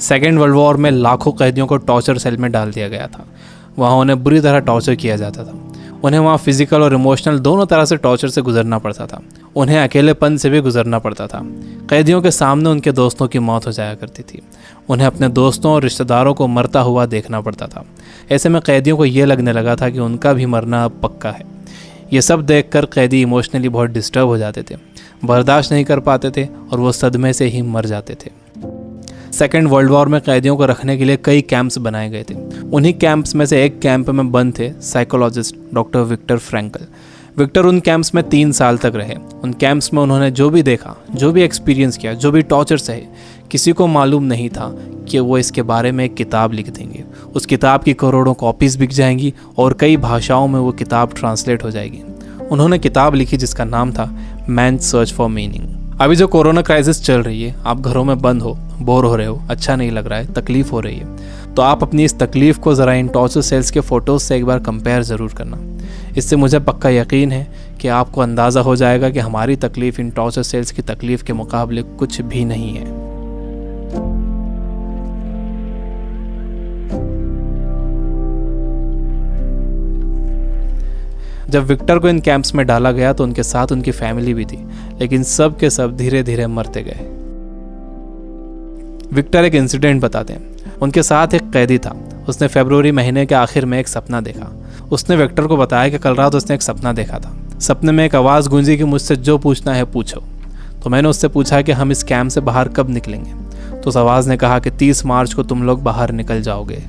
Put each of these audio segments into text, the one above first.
Second world war में लाखों कैदियों को टॉर्चर सेल में डाल दिया गया था। वहाँ उन्हें बुरी तरह टॉर्चर किया जाता था। उन्हें वहाँ फिजिकल और इमोशनल दोनों तरह से टॉर्चर से गुजरना पड़ता था। उन्हें अकेलेपन से भी गुजरना पड़ता था। कैदियों के सामने उनके दोस्तों की मौत हो जाया करती थी। उन्हें अपने दोस्तों और रिश्तेदारों को मरता हुआ देखना पड़ता था। ऐसे में कैदियों को ये लगने लगा था कि उनका भी मरना अब पक्का है। ये सब देखकर कैदी इमोशनली बहुत डिस्टर्ब हो जाते थे, बर्दाश्त नहीं कर पाते थे और वो सदमे से ही मर जाते थे। सेकेंड वर्ल्ड वॉर में कैदियों को रखने के लिए कई कैंप्स बनाए गए थे। उन्हीं कैंप्स में से एक कैंप में बंद थे psychologist doctor Victor Frankl. Victor उन कैंप्स में 3 साल तक रहे। उन कैंप्स में उन्होंने जो भी देखा, जो भी एक्सपीरियंस किया, जो भी टॉर्चर सहे, किसी को मालूम नहीं था कि वो इसके बारे में एक किताब लिख देंगे। उस किताब की करोड़ों कॉपीज़ बिक जाएंगी और कई भाषाओं में वो किताब ट्रांसलेट हो जाएगी। उन्होंने किताब लिखी जिसका नाम था मैन सर्च फॉर मीनिंग। अभी जो कोरोना क्राइसिस चल रही है, आप घरों में बंद हो, बोर हो रहे हो, अच्छा नहीं लग रहा है, तकलीफ़ हो रही है, तो आप अपनी इस तकलीफ़ को ज़रा इन टॉर्चर सेल्स के फ़ोटोज़ से एक बार कंपेयर ज़रूर करना। इससे मुझे पक्का यकीन है कि आपको अंदाज़ा हो जाएगा कि हमारी तकलीफ़ इन टॉर्चर सेल्स की तकलीफ़ के मुकाबले कुछ भी नहीं है। जब विक्टर को इन कैंप्स में डाला गया तो उनके साथ उनकी फैमिली भी थी, लेकिन सब के सब धीरे धीरे मरते गए। विक्टर एक इंसिडेंट बताते हैं। उनके साथ एक कैदी था। उसने फरवरी महीने के आखिर में एक सपना देखा। उसने विक्टर को बताया कि कल रात उसने एक सपना देखा था। सपने में एक आवाज़ गूंजी कि मुझसे जो पूछना है पूछो। तो मैंने उससे पूछा कि हम इस कैंप से बाहर कब निकलेंगे। तो उस आवाज़ ने कहा कि 30 मार्च को तुम लोग बाहर निकल जाओगे।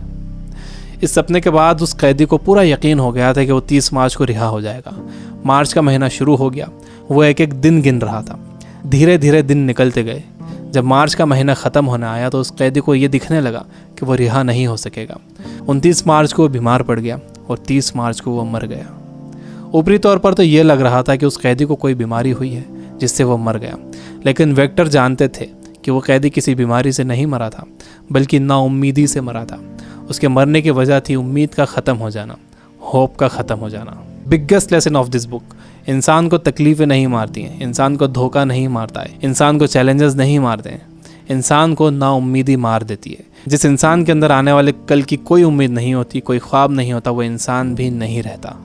इस सपने के बाद उस कैदी को पूरा यकीन हो गया था कि वो 30 मार्च को रिहा हो जाएगा। मार्च का महीना शुरू हो गया। वो एक एक दिन गिन रहा था। धीरे धीरे दिन निकलते गए। जब मार्च का महीना ख़त्म होने आया तो उस कैदी को ये दिखने लगा कि वो रिहा नहीं हो सकेगा। 29 मार्च को वो बीमार पड़ गया और 30 मार्च को वो मर गया। ऊपरी तौर पर तो ये लग रहा था कि उस कैदी को कोई बीमारी हुई है जिससे वो मर गया, लेकिन विक्टर जानते थे कि वो कैदी किसी बीमारी से नहीं मरा था, बल्कि नाउम्मीदी से मरा था। उसके मरने की वजह थी उम्मीद का ख़त्म हो जाना, होप का ख़त्म हो जाना। Biggest lesson of this book, इंसान को तकलीफ़ें नहीं मारती हैं, इंसान को धोखा नहीं मारता है, इंसान को चैलेंजेस नहीं मारते हैं, इंसान को नाउम्मीदी मार देती है। जिस इंसान के अंदर आने वाले कल की कोई उम्मीद नहीं होती, कोई ख्वाब नहीं होता, वो इंसान भी नहीं रहता।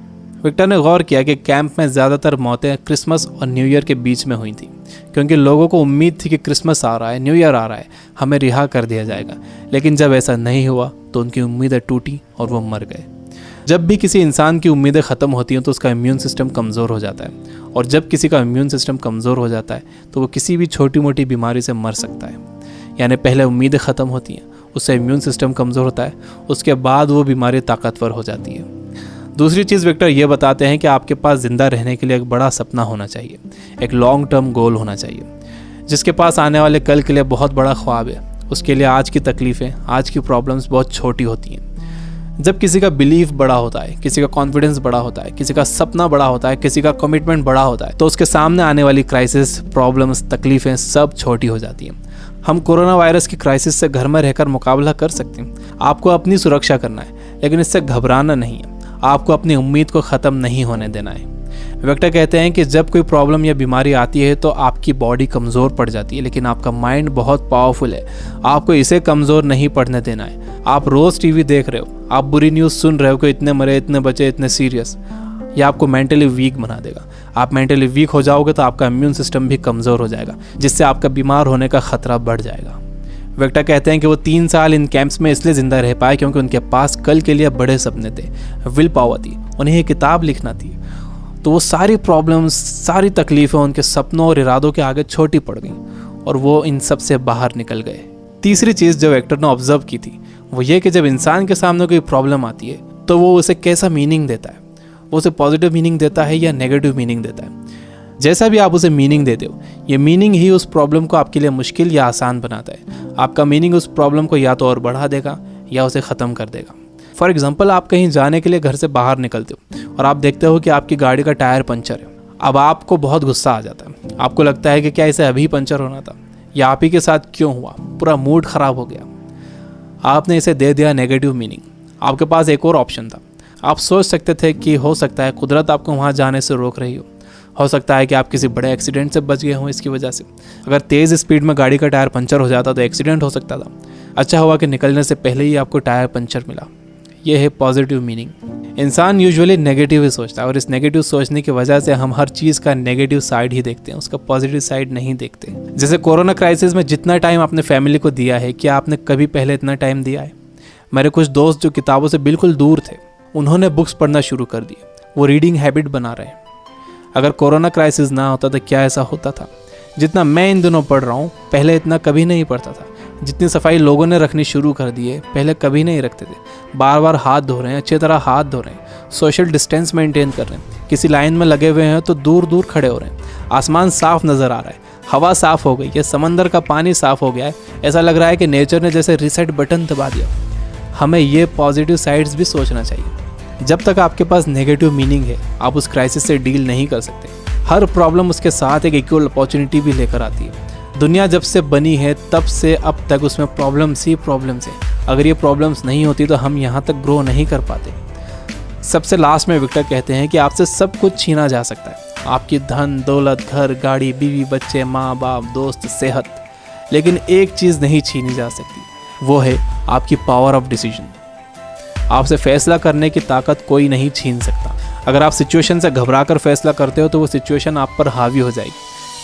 विक्टर ने गौर किया कि कैंप में ज़्यादातर मौतें क्रिसमस और न्यू ईयर के बीच में हुई थी, क्योंकि लोगों को उम्मीद थी कि क्रिसमस आ रहा है, न्यू ईयर आ रहा है, हमें रिहा कर दिया जाएगा। लेकिन जब ऐसा नहीं हुआ तो उनकी उम्मीदें टूटी और वो मर गए। जब भी किसी इंसान की उम्मीदें ख़त्म होती हैं तो उसका इम्यून सिस्टम कमज़ोर हो जाता है, और जब किसी का इम्यून सिस्टम कमज़ोर हो जाता है तो वो किसी भी छोटी मोटी बीमारी से मर सकता है। यानी पहले उम्मीदें ख़त्म होती हैं, उससे इम्यून सिस्टम कमज़ोर होता है, उसके बाद वो बीमारी ताकतवर हो जाती है। दूसरी चीज़ विक्टर ये बताते हैं कि आपके पास ज़िंदा रहने के लिए एक बड़ा सपना होना चाहिए, एक लॉन्ग टर्म गोल होना चाहिए। जिसके पास आने वाले कल के लिए बहुत बड़ा ख्वाब है, उसके लिए आज की तकलीफ़ें, आज की प्रॉब्लम्स बहुत छोटी होती हैं। जब किसी का बिलीफ बड़ा होता है, किसी का कॉन्फिडेंस बड़ा होता है, किसी का सपना बड़ा होता है, किसी का कमिटमेंट बड़ा होता है, तो उसके सामने आने वाली क्राइसिस, प्रॉब्लम्स, तकलीफ़ें सब छोटी हो जाती हैं। हम कोरोना वायरस की क्राइसिस से घर में रहकर मुकाबला कर सकते हैं। आपको अपनी सुरक्षा करना है, लेकिन इससे घबराना नहीं है। आपको अपनी उम्मीद को ख़त्म नहीं होने देना है। विक्टर कहते हैं कि जब कोई प्रॉब्लम या बीमारी आती है तो आपकी बॉडी कमज़ोर पड़ जाती है, लेकिन आपका माइंड बहुत पावरफुल है। आपको इसे कमज़ोर नहीं पड़ने देना है। आप रोज़ टीवी देख रहे हो, आप बुरी न्यूज़ सुन रहे हो कि इतने मरे, इतने बचे, इतने सीरियस, यह आपको मेंटली वीक बना देगा। आप मेंटली वीक हो जाओगे तो आपका इम्यून सिस्टम भी कमज़ोर हो जाएगा, जिससे आपका बीमार होने का ख़तरा बढ़ जाएगा। विक्टर कहते हैं कि वो 3 साल इन कैंप्स में इसलिए ज़िंदा रह पाए क्योंकि उनके पास कल के लिए बड़े सपने थे, विल पावर थी, उन्हें एक किताब लिखना थी। तो वो सारी प्रॉब्लम्स, सारी तकलीफ़ें उनके सपनों और इरादों के आगे छोटी पड़ गईं और वो इन सब से बाहर निकल गए। तीसरी चीज़ जो विक्टर ने ऑब्जर्व की थी वो ये कि जब इंसान के सामने कोई प्रॉब्लम आती है तो वो उसे कैसा मीनिंग देता है। वो उसे पॉजिटिव मीनिंग देता है या नेगेटिव मीनिंग देता है। जैसा भी आप उसे मीनिंग देते हो, ये मीनिंग ही उस प्रॉब्लम को आपके लिए मुश्किल या आसान बनाता है। आपका मीनिंग उस प्रॉब्लम को या तो और बढ़ा देगा या उसे ख़त्म कर देगा। फॉर एग्जाम्पल, आप कहीं जाने के लिए घर से बाहर निकलते हो और आप देखते हो कि आपकी गाड़ी का टायर पंचर है। अब आपको बहुत गुस्सा आ जाता है। आपको लगता है कि क्या इसे अभी पंचर होना था, या आप ही के साथ क्यों हुआ, पूरा मूड ख़राब हो गया। आपने इसे दे दिया नेगेटिव मीनिंग। आपके पास एक और ऑप्शन था। आप सोच सकते थे कि हो सकता है कुदरत आपको वहाँ जाने से रोक रही हो सकता है कि आप किसी बड़े एक्सीडेंट से बच गए हों इसकी वजह से। अगर तेज़ स्पीड में गाड़ी का टायर पंचर हो जाता तो एक्सीडेंट हो सकता था। अच्छा हुआ कि निकलने से पहले ही आपको टायर पंचर मिला। ये है पॉजिटिव मीनिंग। इंसान यूजुअली नेगेटिव ही सोचता है और इस नेगेटिव सोचने की वजह से हम हर चीज़ का नेगेटिव साइड ही देखते हैं, उसका पॉजिटिव साइड नहीं देखते। जैसे कोरोना क्राइसिस में जितना टाइम आपने फैमिली को दिया है, क्या आपने कभी पहले इतना टाइम दिया है? मेरे कुछ दोस्त जो किताबों से बिल्कुल दूर थे, उन्होंने बुक्स पढ़ना शुरू कर दिए, वो रीडिंग हैबिट बना रहे हैं। अगर कोरोना क्राइसिस ना होता तो क्या ऐसा होता था? जितना मैं इन दिनों पढ़ रहा हूँ, पहले इतना कभी नहीं पढ़ता था। जितनी सफाई लोगों ने रखनी शुरू कर दी है, पहले कभी नहीं रखते थे। बार बार हाथ धो रहे हैं, अच्छी तरह हाथ धो रहे हैं, सोशल डिस्टेंस मेंटेन कर रहे हैं। किसी लाइन में लगे हुए हैं तो दूर दूर खड़े हो रहे हैं। आसमान साफ नज़र आ रहा है, हवा साफ हो गई है, समंदर का पानी साफ हो गया है। ऐसा लग रहा है कि नेचर ने जैसे रीसेट बटन दबा दिया। हमें ये पॉजिटिव साइड्स भी सोचना चाहिए। जब तक आपके पास नेगेटिव मीनिंग है, आप उस क्राइसिस से डील नहीं कर सकते। हर प्रॉब्लम उसके साथ एक इक्वल अपॉर्चुनिटी भी लेकर आती है। दुनिया जब से बनी है तब से अब तक उसमें प्रॉब्लम्स ही प्रॉब्लम्स है। अगर ये प्रॉब्लम्स नहीं होती तो हम यहाँ तक ग्रो नहीं कर पाते। सबसे लास्ट में विक्टर कहते हैं कि आपसे सब कुछ छीना जा सकता है, आपकी धन दौलत, घर, गाड़ी, बीवी, बच्चे, माँ बाप, दोस्त, सेहत, लेकिन एक चीज़ नहीं छीनी जा सकती, वो है आपकी पावर ऑफ डिसीजन। आपसे फैसला करने की ताकत कोई नहीं छीन सकता। अगर आप सिचुएशन से घबराकर फैसला करते हो तो वो सिचुएशन आप पर हावी हो जाएगी,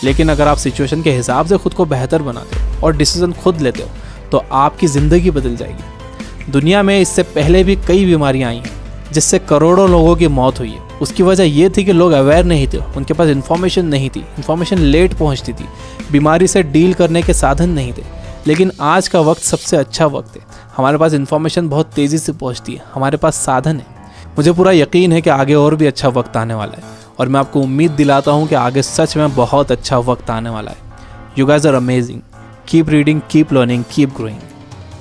लेकिन अगर आप सिचुएशन के हिसाब से खुद को बेहतर बनाते हो और डिसीजन खुद लेते हो तो आपकी ज़िंदगी बदल जाएगी। दुनिया में इससे पहले भी कई बीमारियां आई हैं जिससे करोड़ों लोगों की मौत हुई है। उसकी वजह ये थी कि लोग अवेयर नहीं थे, उनके पास इन्फॉर्मेशन नहीं थी, इन्फॉर्मेशन लेट पहुंचती थी, बीमारी से डील करने के साधन नहीं थे। लेकिन आज का वक्त सबसे अच्छा वक्त है। हमारे पास इन्फॉर्मेशन बहुत तेज़ी से पहुंचती है, हमारे पास साधन है। मुझे पूरा यकीन है कि आगे और भी अच्छा वक्त आने वाला है और मैं आपको उम्मीद दिलाता हूँ कि आगे सच में बहुत अच्छा वक्त आने वाला है। You guys are amazing. Keep reading, keep learning, keep growing.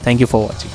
Thank you for watching.